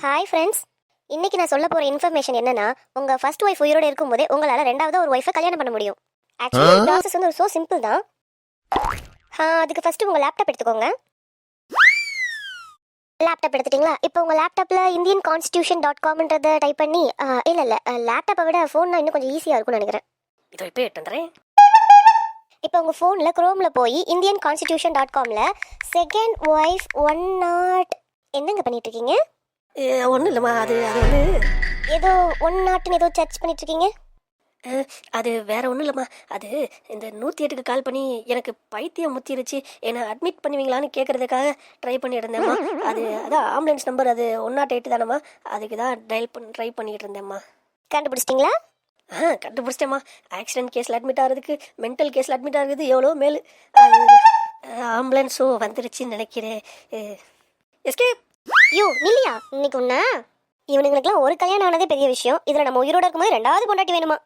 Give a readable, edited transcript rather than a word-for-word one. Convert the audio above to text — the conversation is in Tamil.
Hi friends. இன்னைக்கு நான் சொல்ல போற இன்ஃபர்மேஷன் என்னன்னா, உங்க ஃபர்ஸ்ட் ஒய்ஃப் உயிரோட இருக்கும்போதே உங்களால ரெண்டாவது ஒரு ஒய்ஃபை கல்யாணம் பண்ண முடியும். ஆக்சுவலி ப்ராசஸ் வந்து சோ சிம்பிள் தான். அதுக்கு ஃபர்ஸ்ட் உங்க லேப்டாப் எடுத்துக்கோங்க. லேப்டாப் எடுத்துட்டீங்களா? இப்போ உங்க லேப்டாப்ல indianconstitution.comன்றத டைப் பண்ணி இல்ல லேப்டாப்பை விட ஃபோன் இன்னும் கொஞ்சம் ஈஸியா இருக்கும்னு நினைக்கிறேன். இதோ இப்போ எடுத்துறேன். இப்போ உங்க ஃபோன்ல குரோம்ல போய் indianconstitution.comல செகண்ட் ஒய்ஃப் 10 என்னங்க பண்ணிட்டு இருக்கீங்க? ஒன்றும் இல்லைம்மா, அது அது வந்து ஏதோ 10 ஏதோ சர்ச் பண்ணிட்டு இருக்கீங்க. அது வேற ஒன்றும் இல்லைம்மா. அது இந்த 108க்கு கால் பண்ணி எனக்கு பைத்தியம் முத்திருச்சு, என்னை அட்மிட் பண்ணுவீங்களான்னு கேட்குறதுக்காக ட்ரை பண்ணியிருந்தேம்மா. அதான் ஆம்புலன்ஸ் நம்பர் அது 108 தானம்மா, அதுக்கு தான் ட்ரை பண்ணிட்டு இருந்தேம்மா. கண்டுபிடிச்சிட்டிங்களா? கண்டுபிடிச்சிட்டேம்மா. ஆக்சிடென்ட் கேஸில் அட்மிட் ஆகிறதுக்கு மென்டல் கேஸில் அட்மிட் ஆகிறது எவ்வளோ மேலு. ஆம்புலன்ஸும் வந்துருச்சுன்னு நினைக்கிறேன். எஸ்கே யோ நில்லியா, இன்னைக்கு உன்ன இவனுங்களுக்குலாம் ஒரு கல்யாணம் ஆனதே பெரிய விஷயம். இதுல நம்ம உயிரோட இருக்கும்போது ரெண்டாவது பொண்டாட்டி வேணுமா?